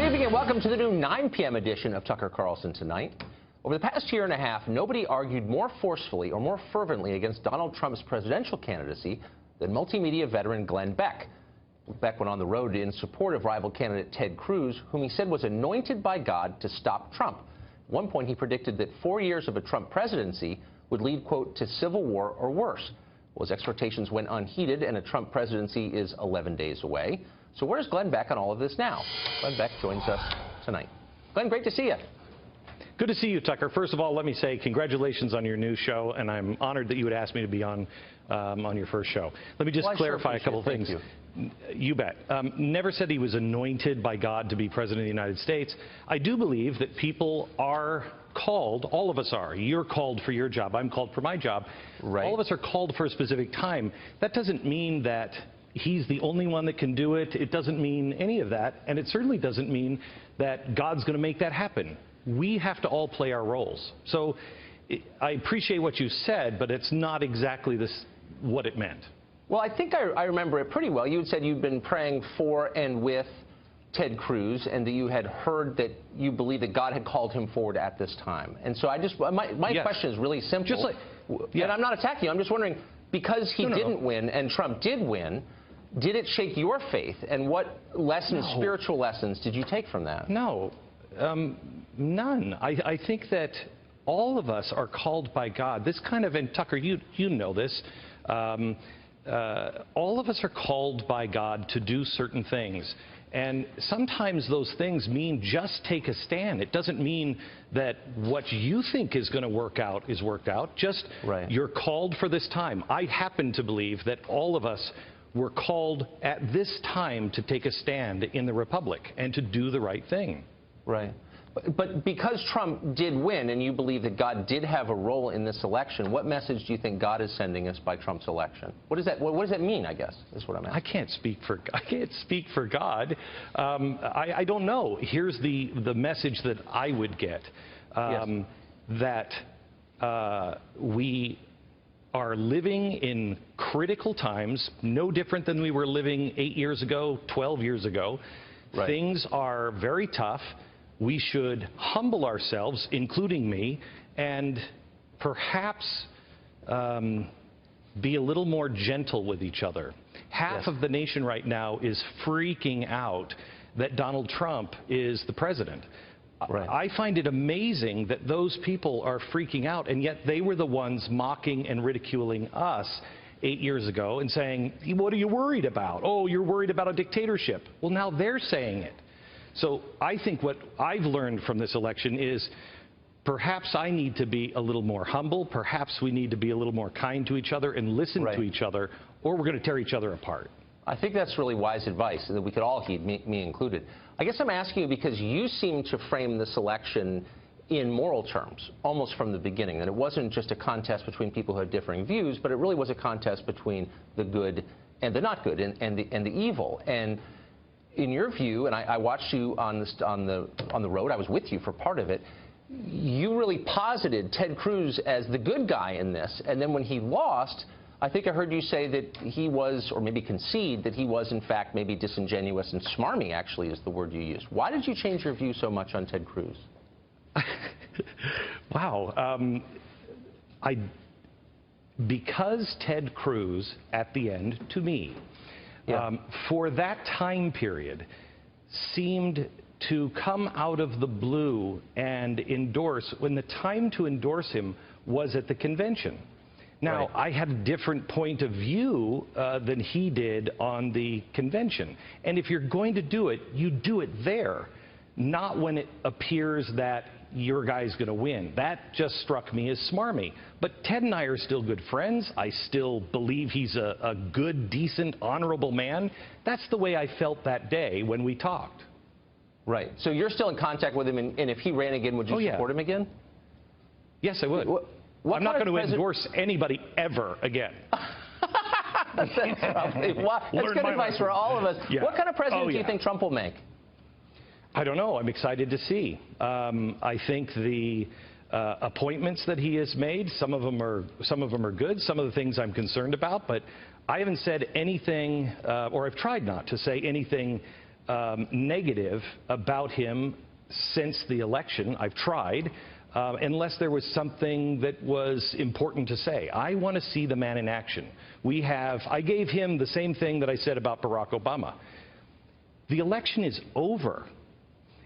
Good evening and welcome to the new 9 p.m. edition of Tucker Carlson Tonight. Over the past year and a half, nobody argued more forcefully or more fervently against Donald Trump's presidential candidacy than multimedia veteran Glenn Beck. Beck went on the road in support of rival candidate Ted Cruz, whom he said was anointed by God to stop Trump. At one point, he predicted that 4 years of a Trump presidency would lead, quote, to civil war or worse. Well, his exhortations went unheeded, and a Trump presidency is 11 days away. So where's Glenn Beck on all of this now? Glenn Beck joins us tonight. Glenn, great to see you. Good to see you, Tucker. First of all, let me say congratulations on your new show, and I'm honored that you would ask me to be on your first show. Let me just clarify a couple of things. You bet. Never said he was anointed by God to be president of the United States. I do believe that people are called, all of us are. You're called for your job. I'm called for my job. Right. All of us are called for a specific time. That doesn't mean that he's the only one that can do it. It doesn't mean any of that. And it certainly doesn't mean that God's going to make that happen. We have to all play our roles. So I appreciate what you said, but it's not exactly what it meant. Well, I think I remember it pretty well. You had said you'd been praying for and with Ted Cruz, and that you had heard that you believed that God had called him forward at this time. And so my Yes. question is really simple. Just like, yeah. And I'm not attacking you. I'm just wondering, because he didn't win and Trump did win, did it shake your faith? And what lessons, spiritual lessons, did you take from that? No, none. I think that all of us are called by God. This kind of, and Tucker, you know this, all of us are called by God to do certain things. And sometimes those things mean just take a stand. It doesn't mean that what you think is going to work out is worked out. Just You're called for this time. I happen to believe that all of us were called at this time to take a stand in the Republic and to do the right thing. Right. But because Trump did win, and you believe that God did have a role in this election, what message do you think God is sending us by Trump's election? What does that mean, I guess, is what I'm asking. I can't speak for God. I don't know. Here's the message that I would get, that we are living in critical times, no different than we were living 8 years ago, 12 years ago. Right. Things are very tough. We should humble ourselves, including me, and perhaps be a little more gentle with each other. Half of the nation right now is freaking out that Donald Trump is the president. Right. I find it amazing that those people are freaking out, and yet they were the ones mocking and ridiculing us 8 years ago and saying, what are you worried about? Oh, you're worried about a dictatorship. Well, now they're saying it. So I think what I've learned from this election is perhaps I need to be a little more humble. Perhaps we need to be a little more kind to each other and listen to each other, or we're going to tear each other apart. I think that's really wise advice that we could all heed, me included. I guess I'm asking you because you seem to frame this election in moral terms, almost from the beginning, that it wasn't just a contest between people who had differing views, but it really was a contest between the good and the not good, and the evil. And in your view, and I watched you on the road, I was with you for part of it, you really posited Ted Cruz as the good guy in this. And then when he lost, I think I heard you say that he was, or maybe concede, that he was in fact maybe disingenuous and smarmy, actually, is the word you used. Why did you change your view so much on Ted Cruz? Wow. Because Ted Cruz, at the end, to me, for that time period, seemed to come out of the blue and endorse, when the time to endorse him was at the convention. Now, I had a different point of view than he did on the convention. And if you're going to do it, you do it there, not when it appears that your guy's going to win. That just struck me as smarmy. But Ted and I are still good friends. I still believe he's a good, decent, honorable man. That's the way I felt that day when we talked. Right. So you're still in contact with him, and if he ran again, would you support him again? Yes, I would. I'm not going to endorse anybody ever again. That's good advice for all of us. Yeah. What kind of president do you think Trump will make? I don't know. I'm excited to see. I think the appointments that he has made, some of them are good. Some of the things I'm concerned about, but I haven't said anything, or I've tried not to say anything negative about him since the election. I've tried, unless there was something that was important to say. I want to see the man in action. I gave him the same thing that I said about Barack Obama. The election is over,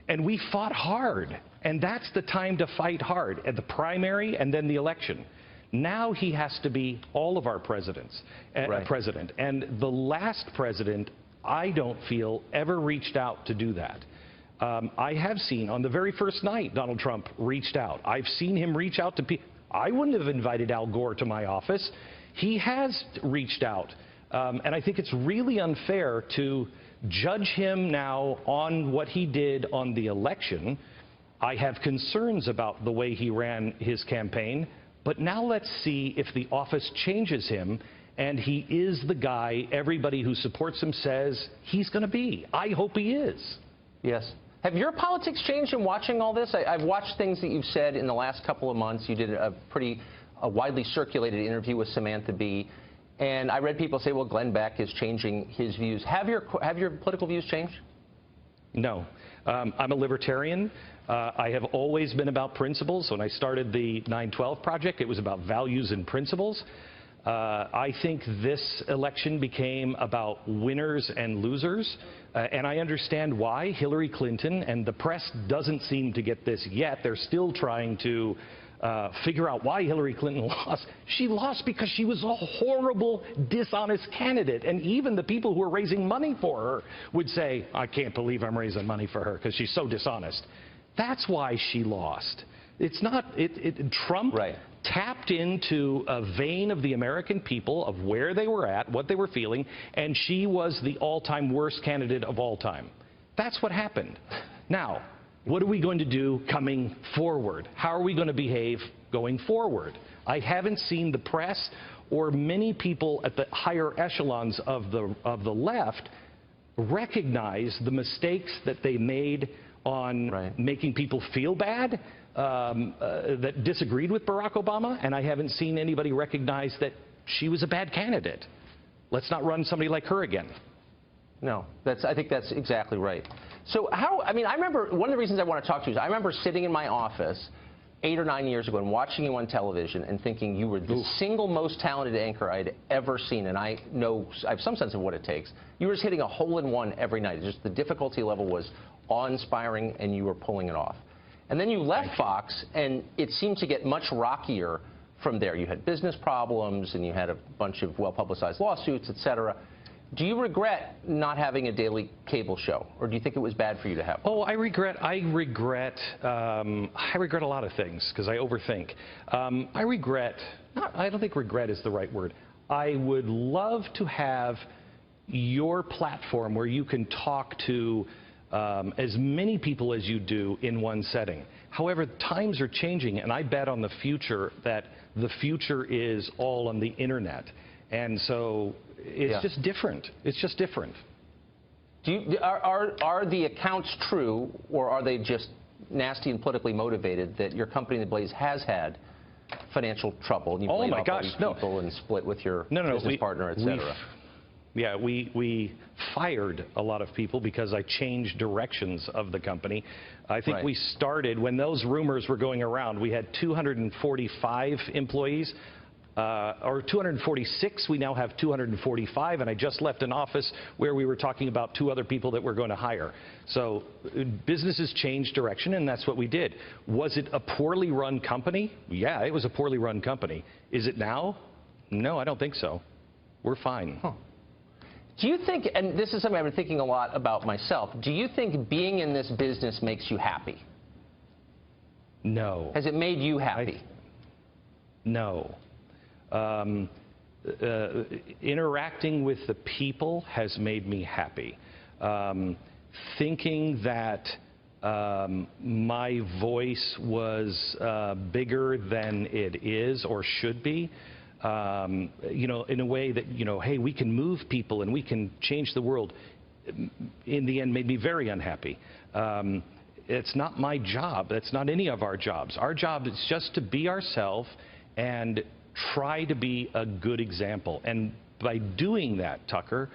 and we fought hard, and that's the time to fight hard, at the primary and then the election. Now he has to be all of our president. And the last president, I don't feel, ever reached out to do that. I have seen, on the very first night, Donald Trump reached out. I've seen him reach out to people. I wouldn't have invited Al Gore to my office. He has reached out. And I think it's really unfair to judge him now on what he did on the election. I have concerns about the way he ran his campaign. But now let's see if the office changes him and he is the guy everybody who supports him says he's going to be. I hope he is. Yes. Have your politics changed in watching all this? I've watched things that you've said in the last couple of months. You did a widely circulated interview with Samantha Bee. And I read people say, well, Glenn Beck is changing his views. Have your political views changed? No. I'm a libertarian. I have always been about principles. When I started the 9/12 Project, it was about values and principles. I think this election became about winners and losers, and I understand why. Hillary Clinton, and the press doesn't seem to get this yet. They're still trying to figure out why Hillary Clinton lost. She lost because she was a horrible, dishonest candidate. And even the people who are raising money for her would say, I can't believe I'm raising money for her because she's so dishonest. That's why she lost. It's not, Trump tapped into a vein of the American people, of where they were at, what they were feeling, and she was the all-time worst candidate of all time. That's what happened. Now, what are we going to do coming forward? How are we going to behave going forward? I haven't seen the press or many people at the higher echelons of the left recognize the mistakes that they made on making people feel bad, that disagreed with Barack Obama, and I haven't seen anybody recognize that she was a bad candidate. Let's not run somebody like her again. No, I think that's exactly right. So I remember one of the reasons I want to talk to you is I remember sitting in my office 8 or 9 years ago and watching you on television and thinking you were the single most talented anchor I'd ever seen, and I have some sense of what it takes. You were just hitting a hole-in-one every night. Just the difficulty level was awe-inspiring, and you were pulling it off. And then you left Fox, and it seemed to get much rockier from there. You had business problems, and you had a bunch of well-publicized lawsuits, et cetera. Do you regret not having a daily cable show, or do you think it was bad for you to have one? Oh, I regret a lot of things because I overthink. I don't think regret is the right word. I would love to have your platform where you can talk to as many people as you do in one setting. However, times are changing, and I bet on the future that the future is all on the internet. And so it's just different. It's just different. Are the accounts true, or are they just nasty and politically motivated that your company, The Blaze, has had financial trouble? And you blame all these people and split with your business partner, et cetera. Yeah, we fired a lot of people because I changed directions of the company. I think we started, when those rumors were going around, we had 245 employees. Or 246, we now have 245, and I just left an office where we were talking about 2 other people that we're going to hire. So businesses changed direction, and that's what we did. Was it a poorly run company? Yeah, it was a poorly run company. Is it now? No, I don't think so. We're fine. Huh. Do you think, and this is something I've been thinking a lot about myself, do you think being in this business makes you happy? No. Has it made you happy? No. Interacting with the people has made me happy. Thinking that my voice was bigger than it is or should be, in a way that, hey, we can move people and we can change the world, in the end made me very unhappy. It's not my job. That's not any of our jobs. Our job is just to be ourselves and try to be a good example. And by doing that, Tucker,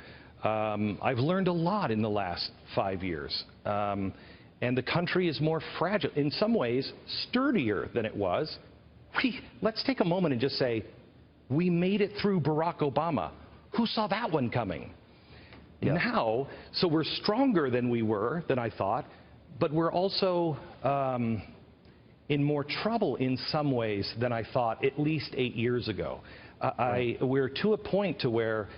I've learned a lot in the last 5 years. And the country is more fragile, in some ways sturdier than it was. Let's take a moment and just say, we made it through Barack Obama. Who saw that one coming? Yeah. Now, so we're stronger than we were, than I thought, but we're also in more trouble in some ways than I thought at least 8 years ago. We're to a point to where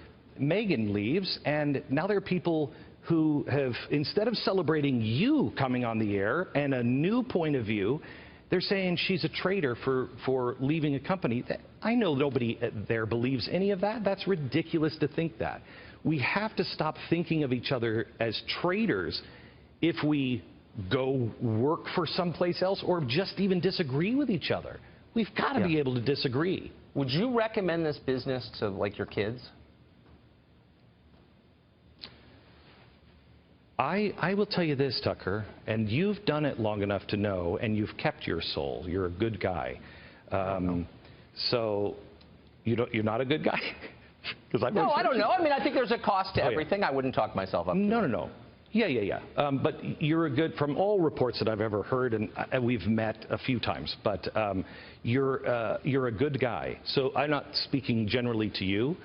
Megyn leaves, and now there are people who have, instead of celebrating you coming on the air and a new point of view, they're saying she's a traitor for leaving a company. I know nobody there believes any of that. That's ridiculous to think that. We have to stop thinking of each other as traitors if we go work for someplace else or just even disagree with each other. We've got to be able to disagree. Would you recommend this business to, like, your kids? I will tell you this, Tucker, and you've done it long enough to know, and you've kept your soul. You're a good guy. So you're not a good guy? No, I don't know. I mean, I think there's a cost to everything. I wouldn't talk myself up. No. Yeah. But you're a good, from all reports that I've ever heard, and we've met a few times, but you're a good guy. So I'm not speaking generally to you,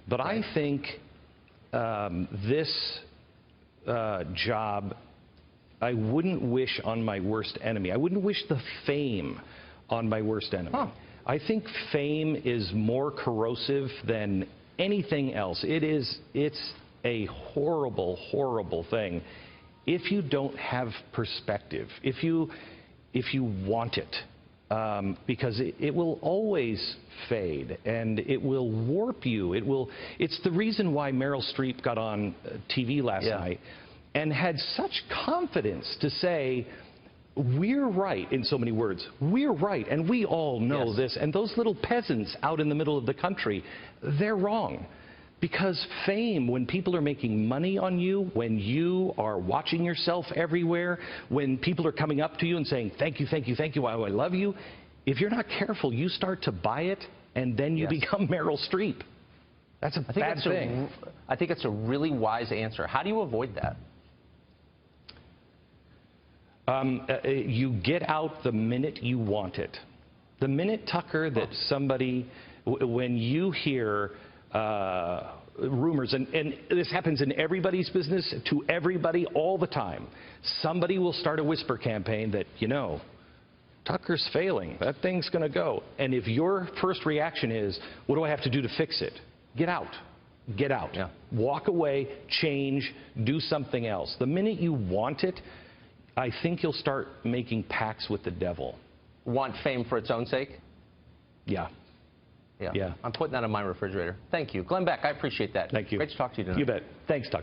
but I think this job, I wouldn't wish on my worst enemy. I wouldn't wish the fame on my worst enemy. I think fame is more corrosive than anything else. It's a horrible, horrible thing if you don't have perspective, if you want it, because it will always fade and it will warp you. It's the reason why Meryl Streep got on TV last night and had such confidence to say, we're right, in so many words. We're right, and we all know this. And those little peasants out in the middle of the country, they're wrong. Because fame, when people are making money on you, when you are watching yourself everywhere, when people are coming up to you and saying, thank you, I love you, if you're not careful, you start to buy it, and then you become Meryl Streep. That's a bad thing. I think it's a really wise answer. How do you avoid that? You get out the minute you want it. The minute, Tucker, that somebody, when you hear rumors, and this happens in everybody's business, to everybody all the time, somebody will start a whisper campaign that, Tucker's failing, that thing's going to go. And if your first reaction is, what do I have to do to fix it? Get out. Get out. Walk away, change, do something else. The minute you want it, I think you'll start making pacts with the devil. Want fame for its own sake? Yeah. I'm putting that on my refrigerator. Thank you. Glenn Beck, I appreciate that. Thank you. Great to talk to you tonight. You bet. Thanks, Tucker.